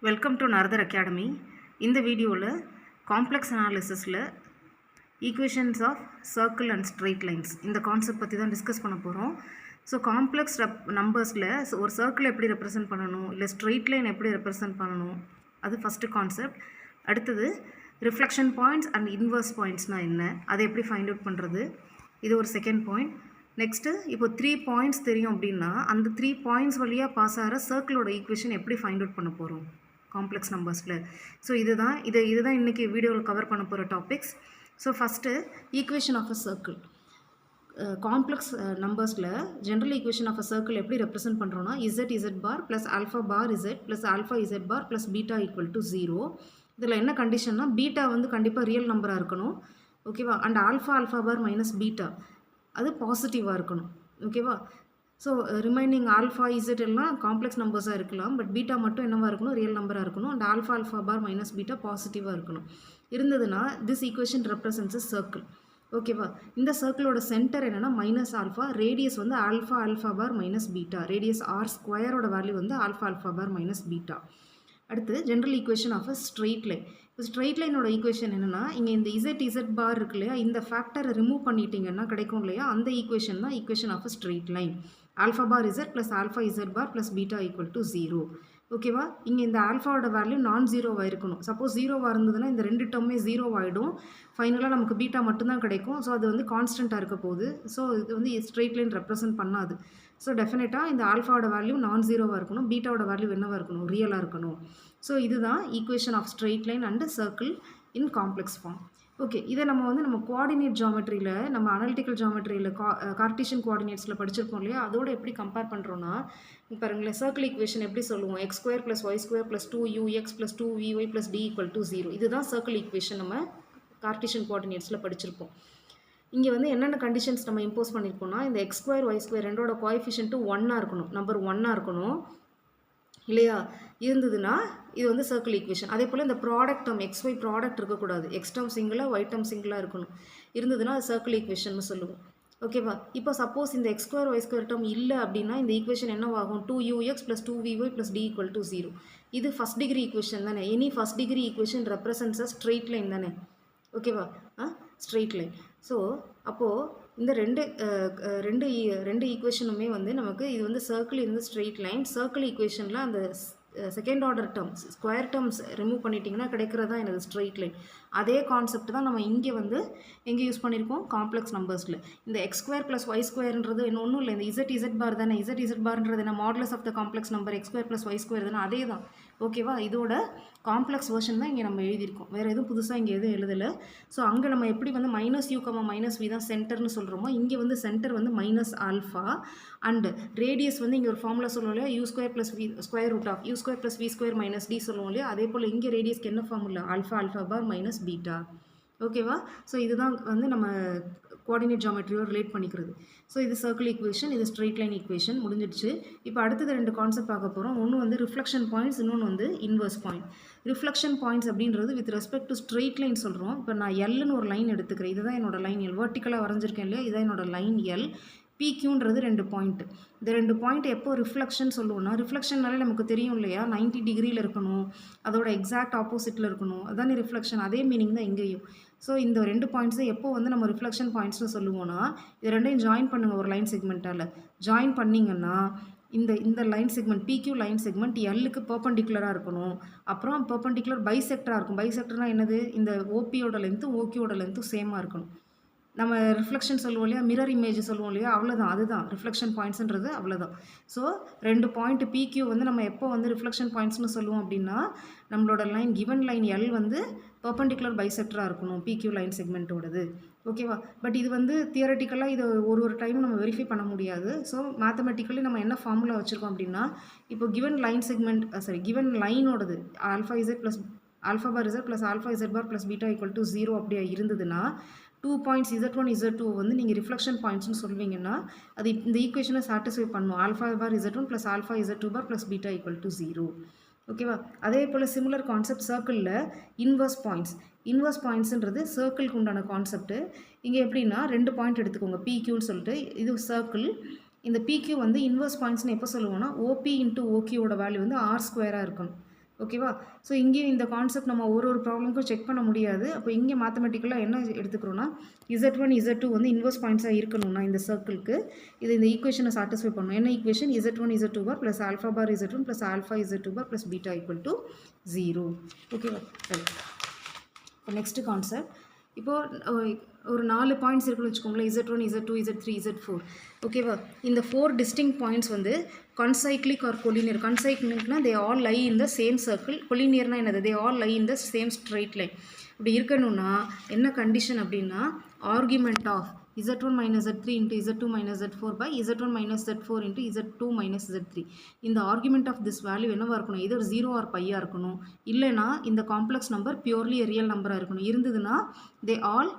Welcome to Naradar academy. இந்த வீடியோவில் complex அனாலிசிஸில் equations of circle and straight lines இந்த கான்செப்ட் பற்றி தான் டிஸ்கஸ் பண்ண போகிறோம். ஸோ காம்ப்ளெக்ஸ் நம்பர்ஸில் ஒரு சர்க்கிள் எப்படி ரெப்ரசென்ட் பண்ணணும், இல்லை ஸ்ட்ரெயிட் லைன் எப்படி ரெப்ரசென்ட் பண்ணணும், அது ஃபஸ்ட்டு கான்செப்ட். அடுத்தது ரிஃப்ளெக்ஷன் பாயிண்ட்ஸ் அண்ட் இன்வர்ஸ் பாயிண்ட்ஸ்னால் என்ன, அதை எப்படி ஃபைண்ட் அவுட் பண்ணுறது, இது ஒரு செகண்ட் பாயிண்ட். நெக்ஸ்ட்டு இப்போ 3 பாயிண்ட்ஸ் தெரியும் அப்படின்னா அந்த 3 பாயிண்ட்ஸ் வழியாக பாஸ் ஆகிற சர்க்கிளோட ஈக்குவேஷன் எப்படி ஃபைண்ட் அவுட் பண்ண போகிறோம் காம்ப்ளெக்ஸ் நம்பர்ஸில். ஸோ இதுதான் இன்றைக்கி வீடியோவில் கவர் பண்ண போகிற topics. So first equation of a circle. Complex நம்பர்ஸில் general equation of a circle எப்படி ரெப்ரசென்ட் பண்ணுறோன்னா Z bar plus alpha bar Z plus alpha Z bar plus beta equal to 0. இதில் என்ன கண்டிஷன்னா பீட்டா வந்து கண்டிப்பாக ரியல் நம்பராக இருக்கணும், ஓகேவா. And alpha bar minus beta அது பாசிட்டிவாக இருக்கணும், ஓகேவா. ஸோ ரிமைனிங் ஆல்ஃபா இசட் எல்லாம் காம்ப்ளெக்ஸ் நம்பர்ஸாக இருக்கலாம், பட் பீட்டா மட்டும் என்னவாக இருக்கணும், ரியல் நம்பராக இருக்கணும். And alpha bar minus beta பாசிட்டிவாக இருக்கணும். இருந்ததுன்னா திஸ் ஈக்குவேஷன் ரெப்ரசன்ட்ஸ் சர்க்கிள், ஓகேவா. இந்த சர்க்கிளோட சென்டர் என்னென்னா மைனஸ் ஆல்ஃபா, ரேடியஸ் வந்து alpha bar minus beta, radius R ஸ்கொயரோட வேல்யூ வந்து ஆல்ஃபா பார் மைனஸ் பீட்டா. அடுத்து general equation of a straight line. இப்போ ஸ்ட்ரெயிட் லைனோட ஈக்குவேஷன் என்னென்னா இங்கே இந்த இசட் பார் இருக்கு இல்லையா, இந்த ஃபேக்டரை ரிமூவ் பண்ணிட்டீங்கன்னா கிடைக்கும் இல்லையா, அந்த ஈக்குவேஷன் தான் equation of a straight line. Alpha bar Z plus alpha Z bar plus beta equal to 0, ஓகேவா. இங்கே இந்த ஆல்ஃபாவோட வேல்யூ நான் ஜீரோவாக இருக்கணும். சப்போஸ் ஜீரோவாக இருந்ததுன்னா இந்த ரெண்டு டேர்மே ஜீரோவாகிடும், ஃபைனலாக நமக்கு பீட்டா மட்டும்தான் கிடைக்கும். ஸோ அது வந்து கான்ஸ்டண்ட்டாக இருக்க போகுது. ஸோ இது வந்து ஸ்ட்ரெயிட் லைன் ரெப்ரசென்ட் பண்ணாது. ஸோ டெஃபினட்டாக இந்த ஆல்ஃபாவோட வேல்யூ நான் ஜீரோவாக இருக்கணும், பீட்டாவோட வேல்யூ என்னவாக இருக்கணும், ரியலாக இருக்கணும். ஸோ இதுதான் equation of straight line and circle in complex form. Okay, இதை நம்ம கோஆர்டினேட் ஜாமெட்ரியில், நம்ம அனாலிட்டிக்கல் ஜாமெட்ரியில் கார்ட்டீசியன் கோஆர்டினேட்ஸில் படிச்சிருக்கோம் இல்லையா, அதோடு எப்படி கம்பேர் பண்ணுறோன்னா பாருங்களேன், சர்க்கிள் ஈக்குவேஷன் எப்படி சொல்லுவோம், x² + y² + 2ux + 2vy + d = 0. இதுதான் சர்க்கிள் ஈக்குவேஷன் நம்ம கார்ட்டீசியன் கோஆர்டினேட்ஸில் படிச்சிருப்போம். இங்கே வந்து என்னென்ன கண்டிஷன்ஸ் நம்ம இம்போஸ் பண்ணியிருக்கோம்னா இந்த x² y² ரெண்டோட கோஎஃபிஷியன்ட்டும் 1ஆக இருக்கணும், நம்பர் 1ஆக இருக்கணும் இல்லையா. இருந்ததுன்னா இது வந்து சர்க்கிள் ஈக்குவேஷன். அதே போல் இந்த ப்ராடக்ட் டேர்ம் xy ப்ராடக்ட் இருக்கக்கூடாது, x டேர்ம் சிங்கிளாக y டேர்ம் சிங்கிளாக இருக்கணும். இருந்ததுன்னா அது சர்க்கிள் ஈக்குவேஷன் சொல்லுவோம், ஓகேவா. இப்போ சப்போஸ் இந்த x² y² டேர்ம் இல்லை அப்படின்னா இந்த ஈக்குவேஷன் என்னவாகும், 2ux + 2vy + d = 0. இது ஃபஸ்ட் டிகிரி ஈக்குவேஷன் தானே. Any first degree equation represents அ ஸ்ட்ரெயிட் லைன் தானே, ஓகேவா. Straight line. ஸோ அப்போது இந்த ரெண்டு ஈக்குவேஷனுமே வந்து நமக்கு இது வந்து சர்க்கிள், இது வந்து ஸ்ட்ரெயிட் லைன். சர்க்கிள் ஈக்குவேஷனில் அந்த second order terms square terms remove பண்ணிட்டீங்கன்னா கிடைக்கிறது தான் எனக்கு ஸ்ட்ரெயிட் லைன். அதே கான்செப்ட் தான் நம்ம இங்கே வந்து எங்கே யூஸ் பண்ணியிருக்கோம், காம்ப்ளெக்ஸ் நம்பர்ஸில். இந்த x² + y² ஒன்றும் இல்லை, இந்த இசட் பார் தானே. இசட் பார்ன்றது என்ன, modulus of the complex number x² + y² தானே, அதே தான், ஓகேவா. இதோட காம்ப்ளெக்ஸ் வெர்ஷன் தான் இங்கே நம்ம எழுதியிருக்கோம், வேறு எதுவும் புதுசாக இங்கே எதுவும் எழுதலை. ஸோ அங்கே நம்ம எப்படி வந்து -u, -v தான் சென்டர்னு சொல்கிறோமோ, இங்கே வந்து சென்டர் வந்து மைனஸ் ஆல்ஃபா அண்ட் ரேடியஸ் வந்து இங்கே ஒரு ஃபார்முலா சொல்லுவோம் இல்லையா, u² + v √u² + v² - d சொல்லுவோம் இல்லையா. அதே போல் இங்கே ரேடியஸ்க்கு என்ன formula, alpha bar minus beta, ஓகேவா. ஸோ இதுதான் வந்து நம்ம கோஆர்டினேட் ஜாமெட்ரியோட ரிலேட் பண்ணிக்கிறது. ஸோ இது சர்க்கிள் ஈக்குவேஷன், இது ஸ்ட்ரெயிட் லைன் ஈக்குவேஷன் முடிஞ்சிடுச்சு. இப்போ அடுத்தது 2 கான்செப்ட் பார்க்க போகிறோம். ஒன்று வந்து ரிஃப்ளெக்ஷன் பாயிண்ட்ஸ், இன்னொன்று வந்து இன்வர்ஸ் பாயிண்ட். ரிஃப்ளெக்ஷன் பாயிண்ட்ஸ் அப்படின்றது with respect to straight line சொல்கிறோம். இப்போ நான் எல்னு ஒரு லைன் எடுத்துக்கிறேன், இதுதான் என்னோட லைன் எல், வெர்டிக்கலாக வரைஞ்சிருக்கேன் இல்லையா, இதுதான் என்னோட லைன் எல். PQன்றது 2 பாயிண்ட். இந்த 2 பாயிண்ட் எப்போ ரிஃப்ளெக்ஷன் சொல்லுவோம்னா, ரிஃப்ளெக்ஷன்னாலே நமக்கு தெரியும் இல்லையா, 90 டிகிரியில் இருக்கணும், அதோட எக்ஸாக்ட் ஆப்போசிட்டில் இருக்கணும், அதானே ரிஃப்ளெக்ஷன். அதே மீனிங் தான் இங்கேயும். ஸோ இந்த 2 பாயிண்ட்ஸை எப்போ வந்து நம்ம ரிஃப்ளெக்ஷன் பாயிண்ட்ஸ்னு சொல்லுவோம்னா, இது ரெண்டையும் ஜாயின் பண்ணுங்கள் ஒரு லைன் செக்மெண்ட்டால். ஜாயின் பண்ணிங்கன்னா இந்த line segment PQ line segment எல்லுக்கு பெர்பெண்டிகுலராக இருக்கணும். அப்புறம் பெர்பெண்டிகுலர் பைசெக்டராக இருக்கும். பைசெக்டர்னால் என்னது, இந்த OPயோட லென்த்தும் OQயோட லென்த்தும் சேமாக இருக்கணும். நம்ம ரிஃப்ளெக்ஷன் சொல்லுவோம் இல்லையா, மிரர் இமேஜ் சொல்லுவோம் இல்லையா, அவ்வளோதான், அதுதான் ரிஃப்ளெக்ஷன் பாயிண்ட்ஸுன்றது, அவ்வளோதான். ஸோ 2 பாயிண்ட் PQ வந்து நம்ம எப்போ வந்து ரிஃப்ளெக்ஷன் பாயிண்ட்ஸ்னு சொல்லுவோம் அப்படின்னா, நம்மளோட லைன் கிவன் லைன் எல் வந்து பெர்பெண்டிகுலர் பைசெக்டராக இருக்கணும் PQ லைன் செக்மெண்ட்டோடது, ஓகேவா. பட் இது வந்து தியரட்டிக்கலாக இதை ஒரு டைம் நம்ம வெரிஃபை பண்ண முடியாது. ஸோ மேத்தமெட்டிக்கலி நம்ம என்ன ஃபார்முலா வச்சுருக்கோம் அப்படின்னா, இப்போ கிவன் லைன் செக்மெண்ட் கிவன் லைனோடது alpha bar Z plus alpha Z bar plus beta = 0 அப்படியே இருந்ததுன்னா 2 பாயிண்ட்ஸ் z1 z2 வந்து நீங்கள் ரிஃப்ளெக்ஷன் பாயிண்ட்ஸ்னு சொல்வீங்கன்னா அது இந்த ஈக்குவேஷனை சாட்டிஸ்ஃபை பண்ணும், alpha bar z1 plus alpha z2 bar plus beta = 0, ஓகேவா. அதே போல் சிமிலர் கான்செப்ட் சர்க்கிளில் இன்வர்ஸ் பாயிண்ட்ஸ்ன்றது சர்க்கிளுக்கு உண்டான கான்செப்ட்டு. இங்கே எப்படின்னா 2 பாயிண்ட் எடுத்துக்கோங்க, PQன்னு சொல்லிட்டு, இது சர்க்கிள். இந்த PQ வந்து இன்வர்ஸ் பாயிண்ட்ஸ்னு எப்போ சொல்லுவோம்னா OP × OQவோட வேல்யூ வந்து R² இருக்கணும், ஓகேவா? ஸோ இங்கேயும் இந்த கான்செப்ட் நம்ம ஒரு ப்ராப்ளமுக்கும் செக் பண்ண முடியாது. அப்போ இங்கே மேத்தமெட்டிக்கலாக என்ன எடுத்துக்கிறோன்னா Z1 Z2 வந்து இன்வெர்ஸ் பாயிண்ட்ஸாக இருக்கணும்னா இந்த சர்க்கிளுக்கு இது இந்த ஈக்குவேஷனை சாட்டிஸ்ஃபை பண்ணணும். என்ன equation? Z1 Z2 bar plus alpha bar Z1 plus alpha Z2 bar plus beta equal to 0. ஓகேவா? ரைட். இப்போ நெக்ஸ்ட் கான்செப்ட். இப்போது ஒரு 4 பாயிண்ட்ஸ் இருக்குன்னு வச்சுக்கோங்களேன். Z1 Z2 Z3 Z4. ஓகேவா? இந்த 4 டிஸ்டிங்க்ட் பாயிண்ட்ஸ் வந்து concyclic or collinear. Concyclicனா they all lie in the same circle. Collinearனா என்னது? They all lie in the same straight line. இப்படி இருக்கணும்னா என்ன கண்டிஷன் அப்படின்னா argument of Z1 minus Z3 into Z2 minus Z4 by Z1 minus Z4 into Z2 minus Z3. இந்த argument of this value என்னவாக இருக்கணும்? இதர் 0 R பையாக இருக்கணும். இல்லைனா இந்த காம்ப்ளெக்ஸ் நம்பர் பியூர்லி ரியல் நம்பராக இருக்கணும். இருந்ததுன்னா they all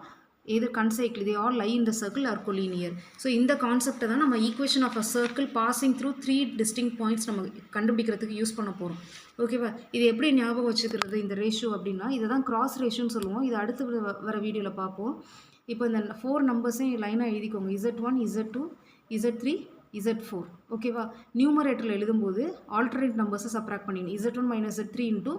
either concyclic, they all lie in the circle or collinear. So இந்த கான்செப்டை தான் நம்ம equation of a circle passing through 3 distinct points நம்ம கண்டுபிடிக்கிறதுக்கு யூஸ் பண்ண போகிறோம். ஓகேவா? இது எப்படி ஞாபகம் வச்சுக்கிறது இந்த ரேஷியோ அப்படின்னா இதை தான் கிராஸ் ரேஷியோன்னு சொல்லுவோம். இது அடுத்து வர வீடியோவில் பார்ப்போம். இப்போ இந்த 4 நம்பர்ஸையும் லைனாக எழுதிக்கோங்க. Z1 Z2 Z3 Z4. ஓகேவா? நியூமரேட்டரில் எழுதும்போது ஆல்டர்னேட் நம்பர்ஸை சப்ராக்ட் பண்ணிடணும். Z1 minus Z3 into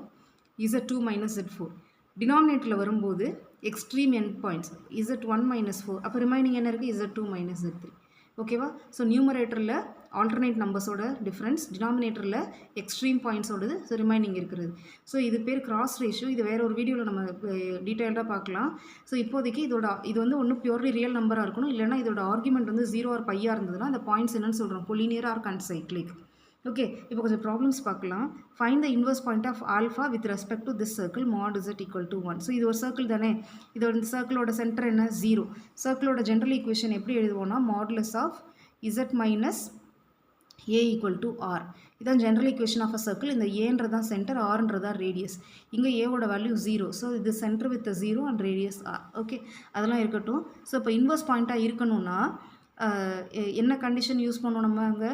Z2 minus Z4. டினாமினேட்டரில் வரும்போது extreme end points Z1 minus 4. அப்போ ரிமைனிங் என்ன இருக்குது? Z2 minus Z3. ஓகேவா? ஸோ நியூமரேட்டரில் ஆல்டர்னேட் நம்பர்ஸோட டிஃப்ரென்ஸ், டினாமினேட்டரில் எக்ஸ்ட்ரீம் பாயிண்ட்ஸோடது, ஸோ ரிமைனிங் இருக்கிறது. ஸோ இது பேர் கிராஸ் ரேஷியோ. இது வேறு ஒரு வீடியோவில் நம்ம டீட்டெயில்டாக பார்க்கலாம். ஸோ இப்போதைக்கு இது வந்து ஒன்றும் பியூர்லி ரியல் நம்பராக இருக்கணும். இல்லைனா இதோட ஆர்குமெண்ட் வந்து 0 ஆர் பையாக இருந்ததுன்னா அந்த பாயிண்ட்ஸ் என்னன்னு சொல்கிறோம்? Collinear R கன்சைக்ளிக். ஓகே, இப்போ கொஞ்சம் ப்ராப்ளம்ஸ் பார்க்கலாம். Find the inverse point of alpha with respect to this circle mod z equal to 1. So இது ஒரு சர்க்கிள் தானே. இதோட இந்த சர்க்கிளோட சென்டர் என்ன? 0. சர்க்கிளோட ஜென்ரல் ஈக்குவேஷன் எப்படி எழுதுவோம்னா modulus of z minus a equal to r. இதான் general equation of a circle. இந்த ஏன்றதான் சென்டர், ஆர்ன்றதான் ரேடியஸ். இங்கே ஏவோட வேல்யூ 0. ஸோ இது centre with 0 and radius r. Okay, அதெல்லாம் இருக்கட்டும். ஸோ இப்போ இன்வர்ஸ் பாயிண்ட்டாக இருக்கணும்னா என்ன கண்டிஷன் யூஸ் பண்ணணும் நம்ம அங்கே?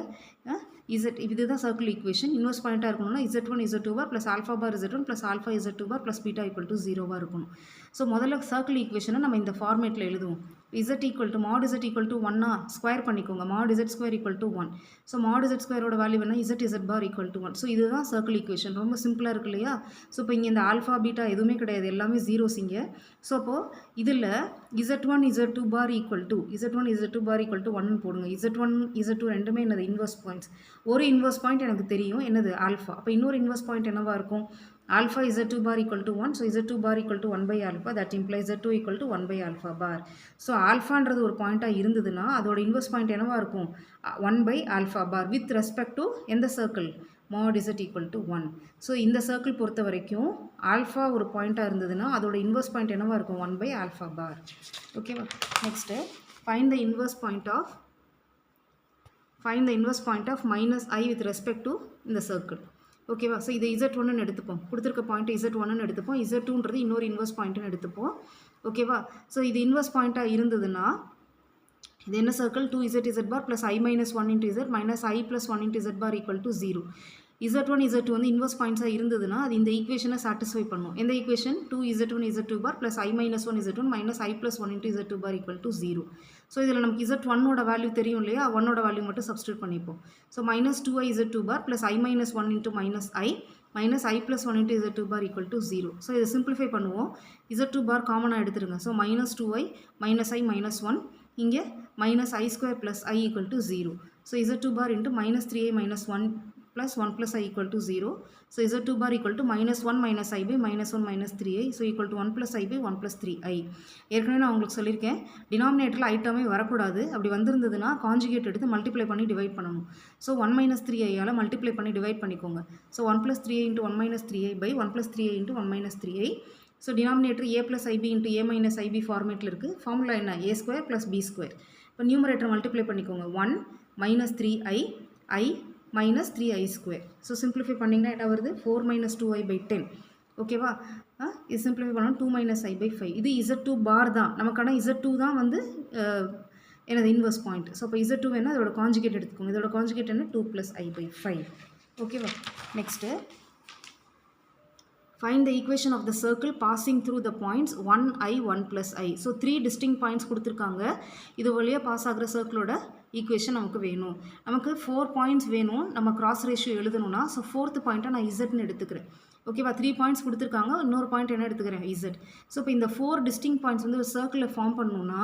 இதுதான் சர்க்கிள் ஈக்குவேஷன். இன்வர்ஸ் பாயிண்ட்டாக இருக்கணும்னா Z1 Z2 bar plus alpha bar Z1 plus alpha Z2 bar plus beta equal to 0வாக இருக்கணும். ஸோ முதல்ல சர்க்கிள் ஈக்குவேஷனை நம்ம இந்த ஃபார்மேட்டில் எழுதுவோம். Z equal to mod Z equal to 1 square பண்ணிக்கோங்க. mod Z square equal to 1. So mod Z ஸ்கொயரோட வேல்யூ என்ன? Z bar equal to 1. So இதுதான் சர்க்கிள் ஈக்குவேஷன். ரொம்ப சிம்பிளாக இருக்கு இல்லையா? ஸோ இப்போ இங்கே இந்த ஆல்ஃபா பீட்டா எதுவுமே கிடையாது, எல்லாமே ஜீரோஸ் இங்கே. ஸோ அப்போது இதில் Z1 Z2 bar equal to Z1 Z2 bar equal to 1 போடுங்க. Z1 Z2 ரெண்டுமே என்னது? Inverse points. ஒரு இன்வர்ஸ் பாயிண்ட் எனக்கு தெரியும், என்னது? ஆல்ஃபா. அப்போ இன்னொரு இன்வர்ஸ் பாயிண்ட் என்னவாக இருக்கும்? alpha Z2 bar equal to 1. So Z2 bar equal to 1 by alpha. That implies Z2 equal to 1 by alpha bar. So alphaன்றது ஒரு பாயிண்ட்டாக இருந்ததுன்னா அதோட இன்வர்ஸ் பாயிண்ட் என்னவாக இருக்கும்? 1 by alpha bar with respect to எந்த circle? mod Z equal to 1. So இந்த circle பொறுத்த வரைக்கும் ஆல்ஃபா ஒரு பாயிண்ட்டாக இருந்ததுன்னா அதோட இன்வர்ஸ் பாயிண்ட் என்னவாக இருக்கும்? 1 by alpha bar. ஓகேவா? Next find the inverse point of minus I with respect to இந்த சர்க்கிள். ஓகேவா? ஸோ இதை Z1ன்னு எடுத்துப்போம். கொடுத்துருக்க பாயிண்ட் Z1ன்னு எடுத்துப்போம். Z2ன்றது இன்னொரு இன்வர்ஸ் பாயிண்ட்டுன்னு எடுத்துப்போம். ஓகேவா? ஸோ இது இன்வர்ஸ் பாயிண்ட்டாக இருந்ததுன்னா இது என்ன circle? 2Z bar plus I minus 1 into Z minus I plus 1 into Z bar equal to 0. Z1 Z2 வந்து இன்வர்ஸ் பாயிண்ட்ஸாக இருந்ததுன்னா அது இந்த ஈக்குவேஷனை சாட்டிஸ்ஃபை பண்ணும். எந்த equation? 2Z1 Z2 bar plus I minus 1 Z1 minus I plus 1 into Z2 bar equal to 0. So இதில் நமக்கு Z1ஓட வேல்யூ தெரியும் இல்லையா? 1ஓட வேல்யூ மட்டும் சப்ஸ்டியூட் பண்ணிப்போம். So minus 2I Z2 bar plus I minus 1 into minus I minus I plus 1 into Z2 bar equal to 0. So இதை simplify பண்ணுவோம். Z2 பார் காமனாக எடுத்துருங்க. So minus 2I minus I minus 1 இங்கே minus I square plus I equal to 0. So Z2 bar into minus 3I minus 1 plus 1 plus I equal to 0. So Z2 bar equal to minus 1 minus I by minus 1 minus 3I. So equal to 1 plus I by 1 plus 3I. ஏற்கனவே நான் உங்களுக்கு சொல்லியிருக்கேன், டினாமினேட்டரில் ஐட்டமே வரக்கூடாது. அப்படி வந்திருந்ததுன்னா conjugate எடுத்து multiply பண்ணி divide பண்ணணும். ஸோ 1 minus 3I மல்டிப்ளை பண்ணி டிவைட் பண்ணிக்கோங்க. So 1 plus 3I into 1 minus 3I by 1 plus 3I into 1 minus 3I. So denominator A plus IB into A minus IB ஃபார்மேட்டில் இருக்குது. ஃபார்முலா என்ன? A square plus B square. இப்போ numerator multiply பண்ணிக்கோங்க. 1 minus 3I I minus 3I square. So simplify பண்ணிங்கன்னா என்ன வருது? 4 minus 2I by 10. ஓகேவா? இது சிம்பிளிஃபை பண்ணால் 2 minus I by 5. இது Z2 பார் தான். நமக்கான Z2 தான் வந்து எனது இன்வர்ஸ் பாயிண்ட். ஸோ இப்போ Z2 வேணால் அதோட கான்ஜுகேட் எடுத்துக்கோங்க. இதோட கான்ஜுகேட் என்ன? 2 plus I by 5. ஓகேவா? Next find the equation of the circle passing through the points 1I 1 plus I. So 3 distinct points கொடுத்துருக்காங்க. இது வழியாக பாஸ் ஆகிற சர்க்கிளோட ஈக்குவேஷன் நமக்கு வேணும். நமக்கு 4 பாயிண்ட்ஸ் வேணும். நம்ம கிராஸ் ரேஷியோ எழுதணும்னா ஸோ 4th பாயிண்ட்டை நான் Zன்னு எடுத்துக்கிறேன். ஓகேவா 3 பாயிண்ட்ஸ் கொடுத்துருக்காங்க, இன்னொரு பாயிண்ட் என்ன எடுத்துக்கிறேன் இசட். ஸோ இப்போ இந்த 4 டிஸ்டிங் பாயிண்ட்ஸ் வந்து ஒரு சர்க்கிளில் ஃபார்ம் பண்ணணும்னா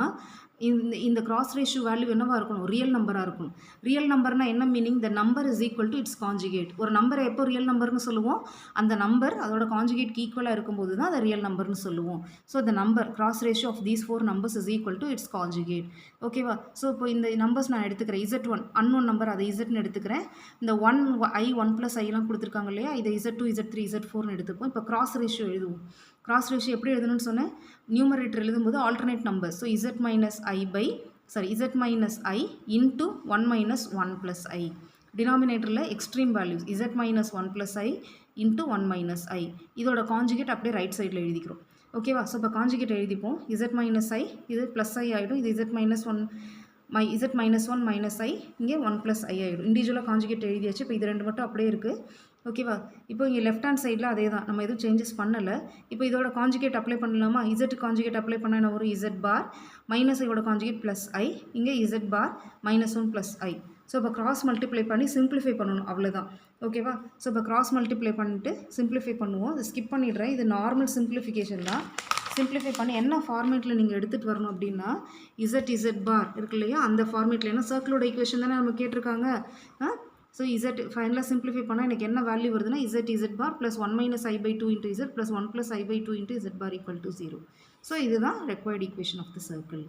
இந்த கிராஸ் ரேஷியோ வேல்யூ என்னவாக இருக்கணும், ரியல் நம்பராக இருக்கணும். ரியல் நம்பர்னா என்ன meaning, the number is equal to its conjugate. ஒரு நம்பரை எப்போ ரியல் நம்பர்னு சொல்லுவோம், அந்த நம்பர் அதோட கான்ஜுகேட்க்கு ஈக்குவலாக இருக்கும்போது தான் அதை ரியல் நம்பர்னு சொல்லுவோம். So the number cross ratio of these 4 numbers is equal to its conjugate. ஓகேவா. ஸோ இப்போ இந்த நம்பர்ஸ் நான் எடுத்துக்கிறேன், Z1 அன்னோன் நம்பர், அதை இசட்னு எடுத்துக்கிறேன். இந்த 1 + i கொடுத்துருக்காங்க இல்லையா, இதை Z2 Z3 Z4னு எடுத்துப்போம். இப்போ கிராஸ் ரேஷியோ எழுதுவோம். கிராஸ் ரேஷியோ எப்படி எழுதணும்னு சொன்னேன், நியூமரேட்டர் எழுதும்போது alternate number. So Z minus I into 1 minus 1 plus I. டினாமினேட்டரில் extreme values Z minus 1 plus I into 1 minus I. இதோட கான்ஜுகேட் அப்படியே ரைட் சைடில் எழுதிக்கிறோம். ஓகேவா. ஸோ இப்போ கான்ஜுகேட் எழுதிப்போம். Z minus I இது ப்ளஸ் I ஆகிடும், இது Z minus 1 minus I இங்கே 1 plus I ஆகிடும். இண்டிவிஜுவலாக கான்ஜுகேட் எழுதியாச்சு. இப்போ இது ரெண்டு மட்டும் அப்படியே இருக்குது. ஓகேவா. இப்போ இங்கே லெஃப்ட் ஹேண்ட் சைடில் அதே தான், நம்ம எதுவும் சேஞ்சஸ் பண்ணலை. இப்போ இதோட கான்ஜுகேட் அப்ளை பண்ணலாமா, Z கான்ஜுகேட் அப்ளை பண்ணால் என்ன வரும், Z பார் மைனஸ் ஐயோட கான்ஜுகேட் ப்ளஸ் I, இங்கே Z bar -1 plus I. So இப்போ கிராஸ் மல்டிப்ளை பண்ணி சிம்பிளிஃபை பண்ணணும், அவ்வளோதான். ஓகேவா. ஸோ இப்போ கிராஸ் மல்டிப்ளை பண்ணிட்டு சிம்பிளிஃபை பண்ணுவோம். இது ஸ்கிப் பண்ணிடுறேன், இது நார்மல் சிம்பிளிஃபிகேஷன் தான். சிம்பிளிஃபை பண்ணி என்ன ஃபார்மேட்டில் நீங்கள் எடுத்துகிட்டு வரணும் அப்படின்னா, Z பார் இருக்கு இல்லையா, அந்த ஃபார்மேட்டில், ஏன்னா சர்க்கிளோட ஈக்குவேஷன் தானே நம்ம கேட்டிருக்காங்க. ஸோ Z ஃபைனலாக சிம்பிளிஃபை பண்ணால் எனக்கு என்ன வேல்யூ வருதுன்னா, Z bar plus 1 minus I/2 into Z plus 1 plus I/2 into Z bar equal to 0. So இதுதான் required equation of the circle.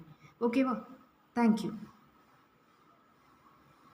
ஓகேவா. தேங்க்யூ.